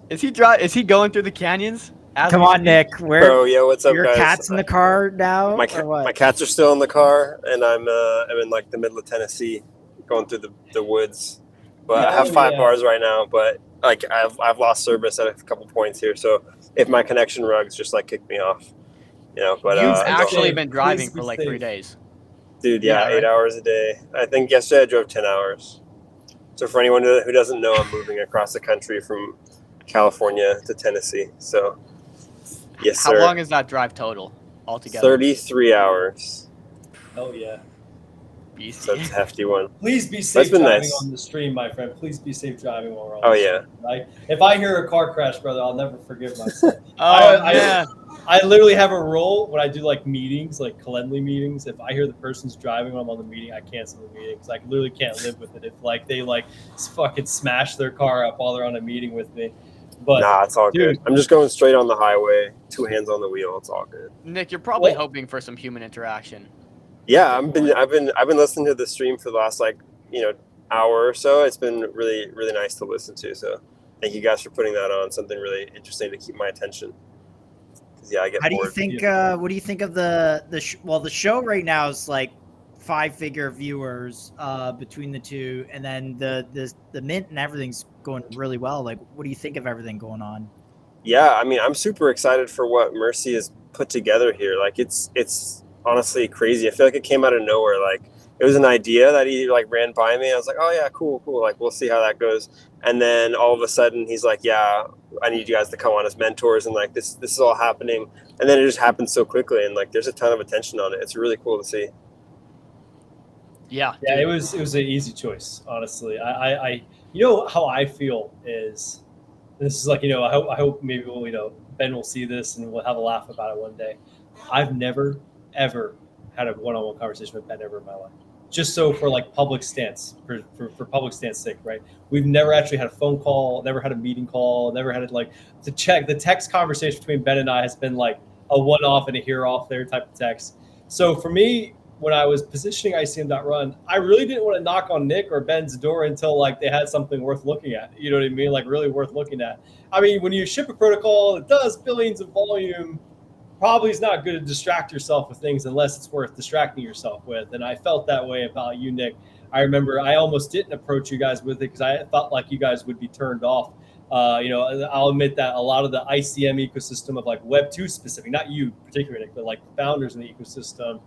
Is he going through the canyons as Come we on, speak? Nick. Where Bro, yo, what's up, your guys? cat's in the car now, My or my what? cats are still in the car, and I'm in like the middle of Tennessee, going through the woods. But I have Hell 5 bars right now. But like I've lost service at a couple points here, so if my connection rugs, just like kick me off, you know. But You've Please be actually safe. been driving Please for be like 3 safe. days. dude, Yeah, yeah, right. 8 hours a day. I think yesterday I drove 10 hours. So for anyone who doesn't know, I'm moving across the country from California to Tennessee. So yes, How sir. long is that drive total altogether? 33 hours. Hell yeah. So BC. that's a hefty one. Please be That's safe been driving nice. on the stream, my friend. Please be safe driving while we're on Oh the yeah. stream. Right? If I hear a car crash, brother, I'll never forgive myself. Oh man. I literally have a rule when I do like meetings, like Calendly meetings. If I hear the person's driving when I'm on the meeting, I cancel the meeting because I literally can't live with it. If like they like fucking smash their car up while they're on a meeting with me. But Nah, it's all dude, good. I'm just going straight on the highway, 2 hands on the wheel. It's all good. Nick, you're probably Well- hoping for some human interaction. Yeah, I've been listening to the stream for the last hour or so. It's been really really nice to listen to. So thank you guys for putting that on. Something really interesting to keep my attention. 'Cause, yeah, I get How do you bored. think? What do you think of the show right now is like 5-figure viewers between the two, and then the mint and everything's going really well. Like, what do you think of everything going on? Yeah, I mean, I'm super excited for what Mercy has put together here. Like, it's honestly crazy. I feel like it came out of nowhere. Like, it was an idea that he like ran by me. I was like, oh yeah, cool. Like, we'll see how that goes. And then all of a sudden, he's like, yeah, I need you guys to come on as mentors, and like this is all happening. And then it just happened so quickly, and like there's a ton of attention on it. It's really cool to see. Yeah. yeah, dude. it was an easy choice, honestly. I you know how I feel is this is like, you know, I hope maybe we'll, you know, Ben will see this and we'll have a laugh about it one day. I've never ever had a one-on-one conversation with Ben ever in my life. Just so for like public stance, for public stance sake, right? We've never actually had a phone call, never had a meeting call, never had it like to check. The text conversation between Ben and I has been like a one-off and a here-off there type of text. So for me, when I was positioning ICM.run, I really didn't want to knock on Nick or Ben's door until like they had something worth looking at. You know what I mean? Like really worth looking at. I mean, when you ship a protocol that does billions of volume, probably is not good to distract yourself with things unless it's worth distracting yourself with. And I felt that way about you, Nick. I remember I almost didn't approach you guys with it because I felt like you guys would be turned off. You know, I'll admit that a lot of the ICM ecosystem of like Web 2 specific, not you particularly, Nick, but like the founders in the ecosystem,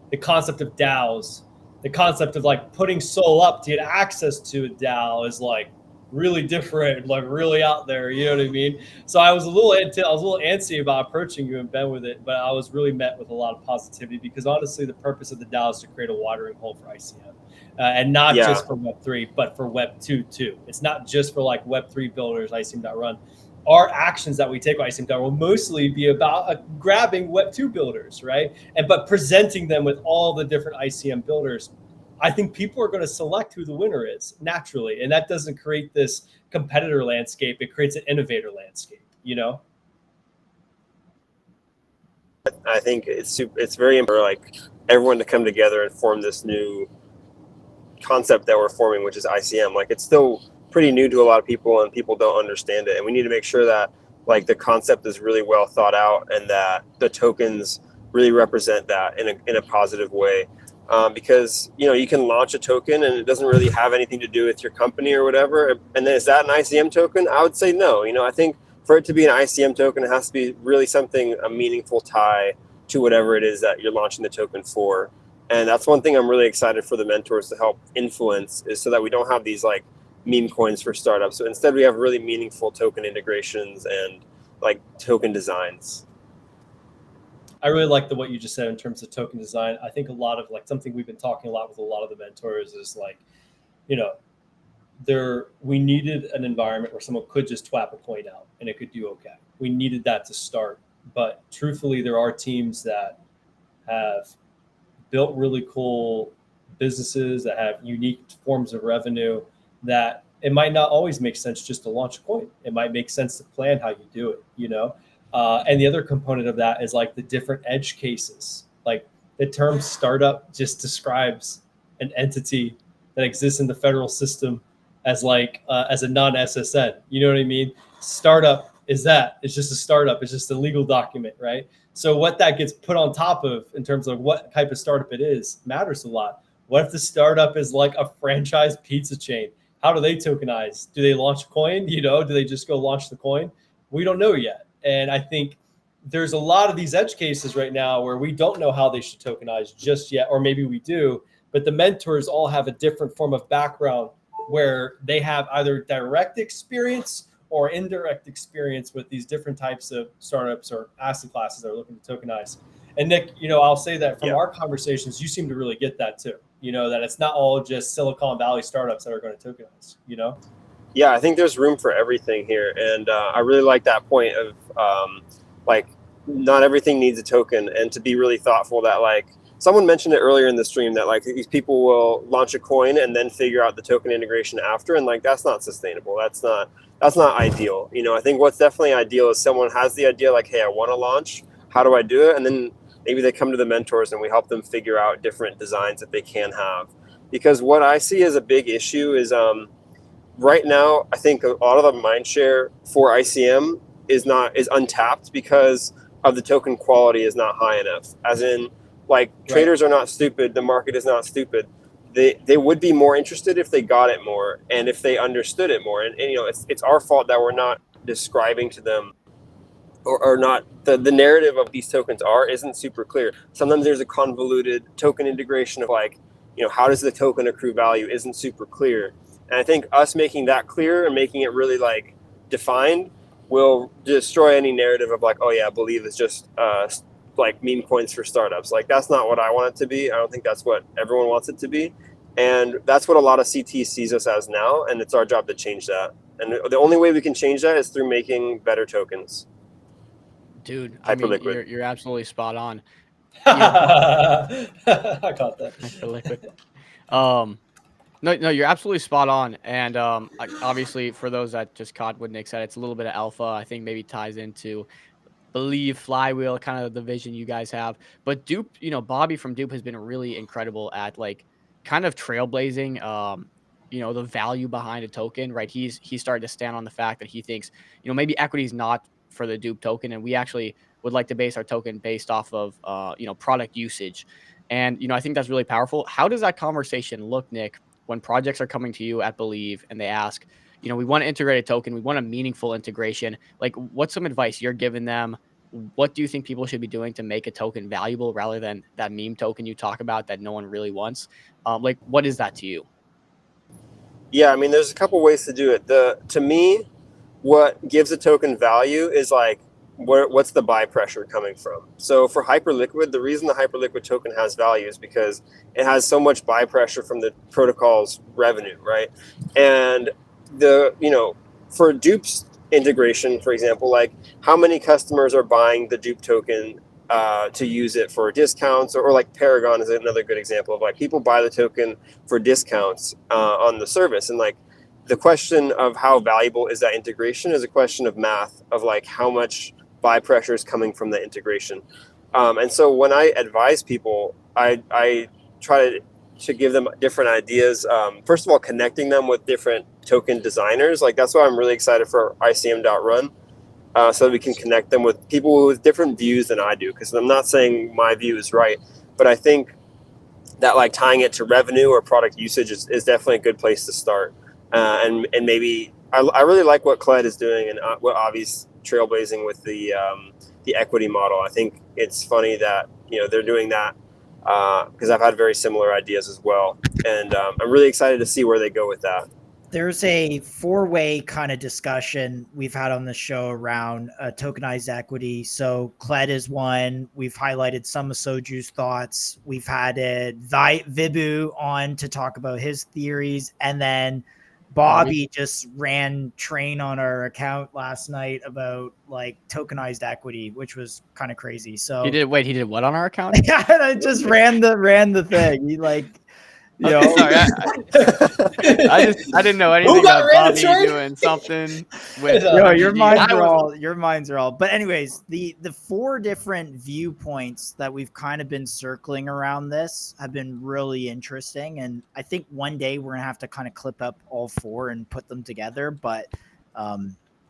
the concept of DAOs, the concept of like putting Sol up to get access to a DAO is like really different, like really out there. You know what I mean? So I was a little antsy about approaching you and Ben with it, but I was really met with a lot of positivity because honestly, the purpose of the DAO is to create a watering hole for ICM. And not just for Web3, but for Web2 too. It's not just for like Web3 builders, ICM.run. Our actions that we take with ICM.run will mostly be about grabbing Web2 builders, right? But presenting them with all the different ICM builders. I think people are going to select who the winner is naturally. And that doesn't create this competitor landscape. It creates an innovator landscape, you know? I think it's very important for like everyone to come together and form this new concept that we're forming, which is ICM. Like, it's still pretty new to a lot of people and people don't understand it. And we need to make sure that like the concept is really well thought out and that the tokens really represent that in a positive way. Because, you know, you can launch a token and it doesn't really have anything to do with your company or whatever. And then is that an ICM token? I would say no. You know, I think for it to be an ICM token, it has to be really something, a meaningful tie to whatever it is that you're launching the token for. And that's one thing I'm really excited for the mentors to help influence, is so that we don't have these like meme coins for startups. So instead we have really meaningful token integrations and like token designs. I really like what you just said in terms of token design. I think a lot of like something we've been talking a lot with a lot of the mentors is like, you know, we needed an environment where someone could just twap a coin out and it could do okay. We needed that to start. But truthfully, there are teams that have built really cool businesses that have unique forms of revenue that it might not always make sense just to launch a coin. It might make sense to plan how you do it, you know? And the other component of that is like the different edge cases. Like the term startup just describes an entity that exists in the federal system as like as a non-SSN. You know what I mean? Startup is that. It's just a startup. It's just a legal document, right? So what that gets put on top of in terms of what type of startup it is matters a lot. What if the startup is like a franchise pizza chain? How do they tokenize? Do they launch a coin? You know, do they just go launch the coin? We don't know yet. And I think there's a lot of these edge cases right now where we don't know how they should tokenize just yet, or maybe we do, but the mentors all have a different form of background where they have either direct experience or indirect experience with these different types of startups or asset classes that are looking to tokenize. And Nick, you know, I'll say that from our conversations, you seem to really get that too. You know, that it's not all just Silicon Valley startups that are going to tokenize, you know? Yeah, I think there's room for everything here. And I really like that point of like, not everything needs a token, and to be really thoughtful that like, someone mentioned it earlier in the stream that like these people will launch a coin and then figure out the token integration after. And like, that's not sustainable. That's not ideal. You know, I think what's definitely ideal is someone has the idea like, hey, I want to launch. How do I do it? And then maybe they come to the mentors and we help them figure out different designs that they can have. Because what I see as a big issue is right now, I think a lot of the mind share for ICM is untapped because of the token quality is not high enough. As in, like, traders are not stupid. The market is not stupid. They would be more interested if they got it more and if they understood it more. And you know, it's our fault that we're not describing to them or not the narrative of these tokens isn't super clear. Sometimes there's a convoluted token integration of like, you know, how does the token accrue value isn't super clear. And I think us making that clear and making it really like defined will destroy any narrative of like, oh yeah, Believe is just like meme coins for startups. Like, that's not what I want it to be. I don't think that's what everyone wants it to be. And that's what a lot of CT sees us as now. And it's our job to change that. And the only way we can change that is through making better tokens. Dude, I mean, Hyperliquid. you're absolutely spot on. I caught that. Hyperliquid. No, you're absolutely spot on. And obviously, for those that just caught what Nick said, it's a little bit of alpha. I think maybe ties into Believe, Flywheel, kind of the vision you guys have. But Dupe, you know, Bobby from Dupe has been really incredible at like kind of trailblazing, you know, the value behind a token, right? He's started to stand on the fact that he thinks, you know, maybe equity is not for the Dupe token, and we actually would like to base our token based off of, you know, product usage. And, you know, I think that's really powerful. How does that conversation look, Nick, when projects are coming to you at Believe and they ask, you know, we want to integrate a token, we want a meaningful integration. Like, what's some advice you're giving them? What do you think people should be doing to make a token valuable rather than that meme token you talk about that no one really wants? Like, what is that to you? Yeah, I mean, there's a couple ways to do it. To me, what gives a token value is like, what's the buy pressure coming from? So for Hyperliquid, the reason the Hyperliquid token has value is because it has so much buy pressure from the protocol's revenue, right? And for Dupe's integration, for example, like how many customers are buying the Dupe token to use it for discounts, or like Paragon is another good example of like people buy the token for discounts on the service. And like the question of how valuable is that integration is a question of math of like how much buy pressure is coming from the integration. And so when I advise people, I try to give them different ideas. First of all, connecting them with different token designers. Like, that's why I'm really excited for ICM.run, so that we can connect them with people with different views than I do. Because I'm not saying my view is right, but I think that like tying it to revenue or product usage is definitely a good place to start. And maybe I really like what Cled is doing and what Avi's trailblazing with the equity model. I think it's funny that, you know, they're doing that because I've had very similar ideas as well. And I'm really excited to see where they go with that. There's a four-way kind of discussion we've had on the show around tokenized equity. So Cled is one. We've highlighted some of Soju's thoughts. We've had Vibu on to talk about his theories. And then Bobby just ran train on our account last night about like tokenized equity, which was kind of crazy. So He did what on our account? I just ran the thing. Yo. Sorry, I didn't know anything got about Bobby Ratatouille? doing something with Yo, Yo, your RPGs. minds I are was all But anyways, the 4 different viewpoints that we've kind of been circling around this have been really interesting, and I think one day we're gonna have to kind of clip up all 4 and put them together. But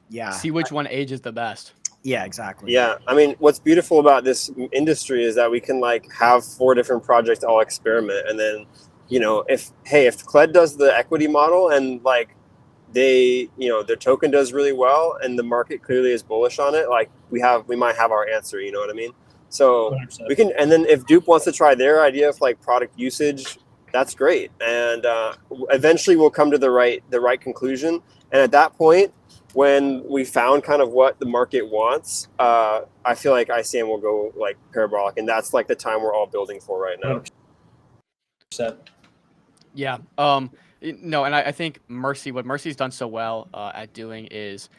yeah, see which one ages the best. yeah, exactly. Yeah, I mean, what's beautiful about this industry is that we can like have 4 different projects all experiment, and then, if Kled does the equity model and like their token does really well and the market clearly is bullish on it, like we might have our answer. You know what I mean? So 100%. we can, and then if Dupe wants to try their idea of like product usage, that's great, and eventually we'll come to the right conclusion, and at that point, when we found kind of what the market wants, I feel like ICM will go like parabolic, and that's like the time we're all building for right now. 100%. Yeah. No, and I think what Mercy's done so well at doing is,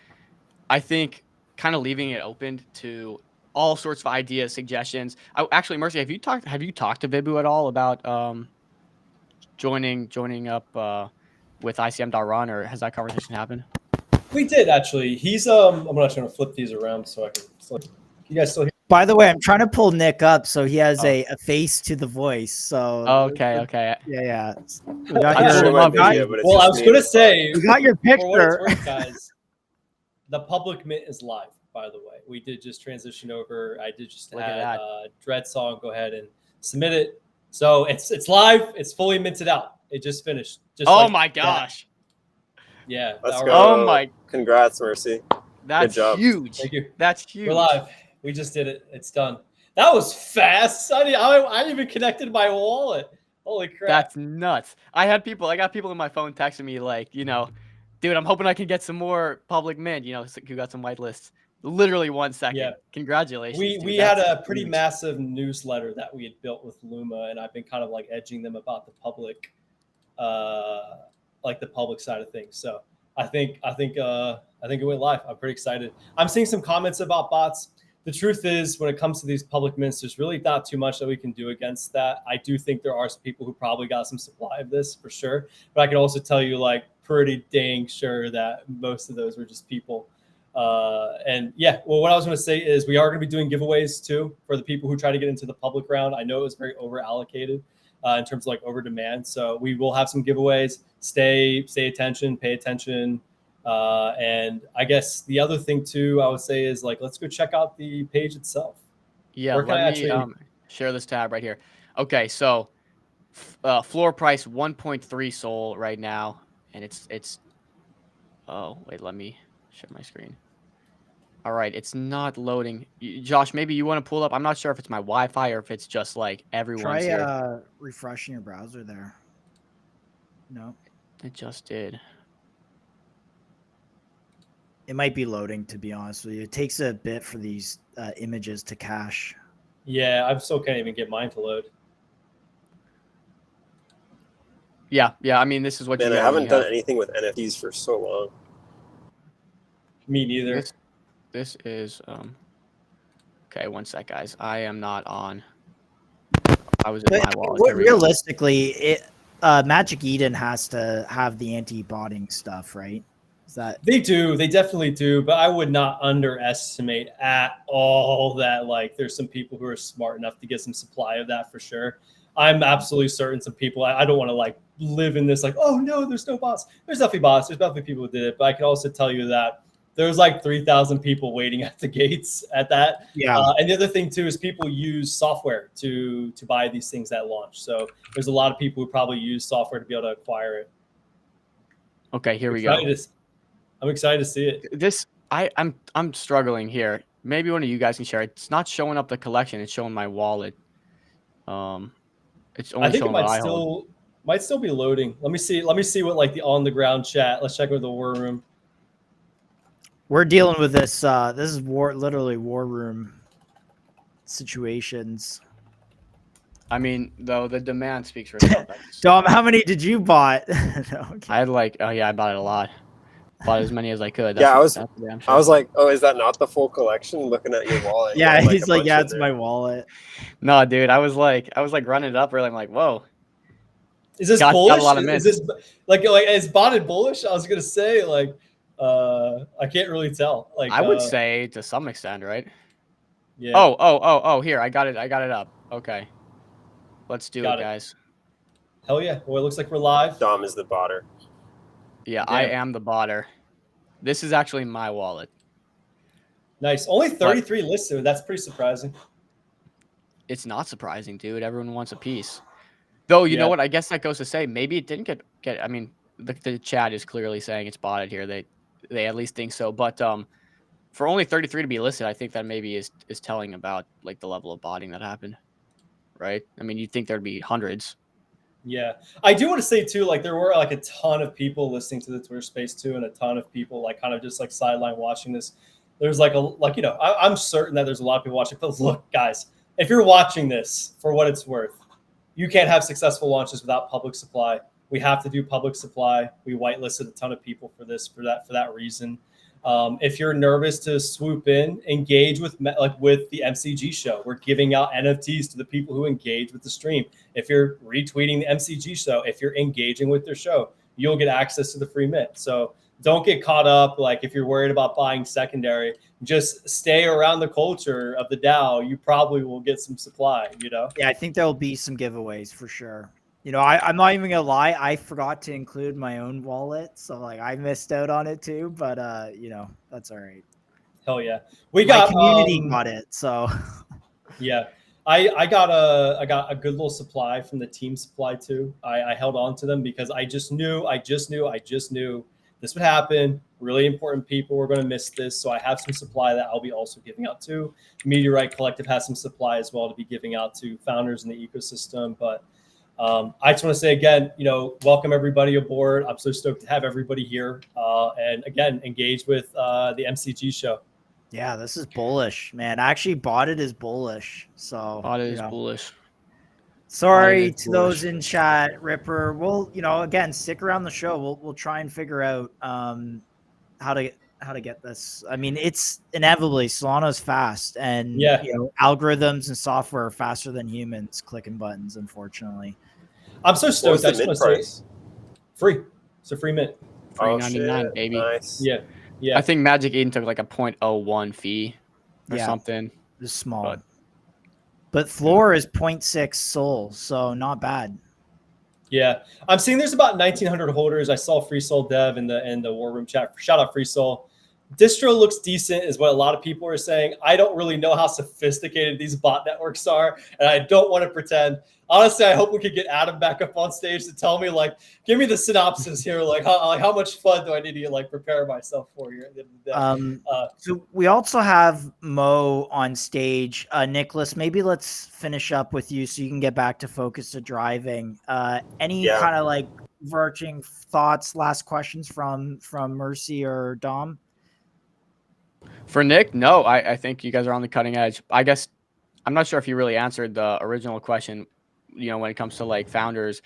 I think, kind of leaving it open to all sorts of ideas, suggestions. Actually, Mercy, have you talked to Vibu at all about joining up with ICM.run, or has that conversation happened? We did actually. He's I'm not trying to flip these around so I can. You guys still hear? By the way, I'm trying to pull Nick up so he has a face to the voice. So Okay. yeah. We I got showed your, my we got, video, but it's Well, just I was me. gonna say, we got your for what it's picture. worth, guys, the public mint is live. By the way, we did just transition over. I did just Look at add that. Dread Song. Go ahead and submit it. So it's live. It's fully minted out. It just finished. Just Oh like my that. gosh, Yeah. Let's all go. right. Oh my- Congrats, Mercy. that's job. huge. Thank you. That's huge. We're live. We just did it. It's done. That was fast. I even connected my wallet. Holy crap. That's nuts. I got people in my phone texting me like, dude, I'm hoping I can get some more public mint, who got some whitelists. Literally 1 second. Yeah. Congratulations. dude. We had That's a pretty huge. massive newsletter that we had built with Luma, and I've been kind of like edging them about the public, like the public side of things. So I think it went live. I'm pretty excited. I'm seeing some comments about bots. The truth is, when it comes to these public mints, there's really not too much that we can do against that. I do think there are some people who probably got some supply of this for sure, but I can also tell you, like, pretty dang sure that most of those were just people. And yeah, well, what I was going to say is we are going to be doing giveaways too for the people who try to get into the public round. I know it was very over allocated in terms of like over demand, so we will have some giveaways. Stay attention, pay attention. And I guess the other thing too, I would say is like, let's go check out the page itself. Yeah, Where can I let me share this tab right here. Okay, so floor price 1.3 Sol right now, and it's. Oh wait, let me share my screen. All right, it's not loading. Josh, maybe you want to pull up. I'm not sure if it's my Wi-Fi or if it's just like everyone's here. Try refreshing your browser there. No, It just did. it might be loading, to be honest with you. It takes a bit for these images to cache. Yeah, I still can't even get mine to load. Yeah. I mean, this is what Man, you I get when haven't you done have- anything with NFTs for so long. Me neither. This is okay, 1 sec, guys. I am not on. I was in my wallet. Here we go. Realistically, Magic Eden has to have the anti-botting stuff, right? Is that They do. They definitely do. But I would not underestimate at all that, like, there's some people who are smart enough to get some supply of that for sure. I'm absolutely certain some people, I don't want to like live in this like, oh no, there's no bots. There's definitely bots. There's definitely people who did it. But I can also tell you that there's like 3,000 people waiting at the gates at that. Yeah. And the other thing too is people use software to buy these things at launch. So there's a lot of people who probably use software to be able to acquire it. Okay, here we go. I'm excited to see it. I'm struggling here. Maybe one of you guys can share. It's not showing up the collection. It's showing my wallet. It's only I think it showing what I hold. might still be loading. Let me see what like the on the ground chat. Let's check with the war room. We're dealing with this. This is literally war room situations. I mean, though, the demand speaks for itself. Dom, how many did you bought? No, okay. I had I bought it a lot. Bought as many as I could. Yeah, I was sure. like, oh, is that not the full collection? Looking at your wallet. Yeah, You had, he's a like, bunch yeah, in it's there. my wallet. No, dude, I was like running it up early. I'm like, whoa. Is this Got bullish? a lot of Is mints. this like is botted bullish? I was gonna say like I can't really tell. Like I would say to some extent, right? yeah, Oh, here, I got it up. Okay. Let's do it, got it. guys. Hell yeah. Well, it looks like we're live. Dom is the botter. Yeah, I Damn. am the botter. This is actually my wallet. Nice. Only 33 listed. That's pretty surprising. It's not surprising, dude. Everyone wants a piece. Though, you know Yeah. what? I guess that goes to say maybe it didn't get I mean, the chat is clearly saying it's botted here. They at least think so. But for only 33 to be listed, I think that maybe is telling about like the level of botting that happened. Right? I mean, you'd think there'd be hundreds. Yeah. I do want to say too, like there were like a ton of people listening to the Twitter space too, and a ton of people like kind of just like sideline watching this. There's like I'm certain that there's a lot of people watching. But look, guys, if you're watching this for what it's worth, you can't have successful launches without public supply. We have to do public supply. We whitelisted a ton of people for that reason. If you're nervous to swoop in, engage with the MCG show. We're giving out NFTs to the people who engage with the stream. If you're retweeting the MCG show, if you're engaging with their show, you'll get access to the free mint. So don't get caught up. Like if you're worried about buying secondary, just stay around the culture of the DAO. You probably will get some supply, Yeah, I think there'll be some giveaways for sure. I'm not even gonna lie. I forgot to include my own wallet, so like I missed out on it too. But that's all right. Hell yeah, we My got community got it. So yeah, I got a good little supply from the team supply too. I held on to them because I just knew this would happen. Really important people were going to miss this, so I have some supply that I'll be also giving out to. Meteorite Collective has some supply as well to be giving out to founders in the ecosystem, but. I just want to say again, welcome everybody aboard. I'm so stoked to have everybody here. And again, engage with the MCG show. Yeah, this is bullish, man. Actually, Botted is bullish. So Botted is bullish. Sorry to those in chat, Ripper. We'll, again, stick around the show. We'll try and figure out how to get this. I mean, it's inevitably Solana's fast, and algorithms and software are faster than humans clicking buttons. Unfortunately, I'm so stoked. What's the mint price? Free. It's a free mint. $3.99, baby. Nice. Yeah. I think Magic Eden took like a 0.01 fee or something. It's small. But floor is 0.6 Sol, so not bad. Yeah, I'm seeing there's about 1,900 holders. I saw Free Soul Dev in the War Room chat. Shout out Free Soul. Distro looks decent, is what a lot of people are saying. I don't really know how sophisticated these bot networks are, and I don't want to pretend. Honestly, I hope we could get Adam back up on stage to tell me, like, give me the synopsis here. Like, how much fun do I need to prepare myself for here? So we also have Mo on stage. Nicholas, maybe let's finish up with you so you can get back to focus to driving. Any kind of like overarching thoughts, last questions from Mercy or Dom? For Nick, no, I think you guys are on the cutting edge. I guess I'm not sure if you really answered the original question, when it comes to like founders,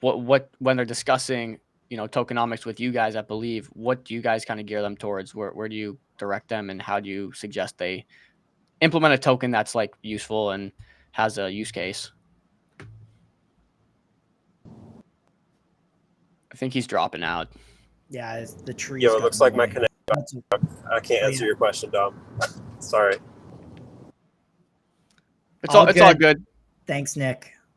what when they're discussing, tokenomics with you guys, I believe, what do you guys kind of gear them towards? Where do you direct them, and how do you suggest they implement a token that's like useful and has a use case? I think he's dropping out. Yeah, it's the tree. Yo, it looks like my connection. I can't answer your question, Dom. Sorry. It's all good. Thanks, Nick.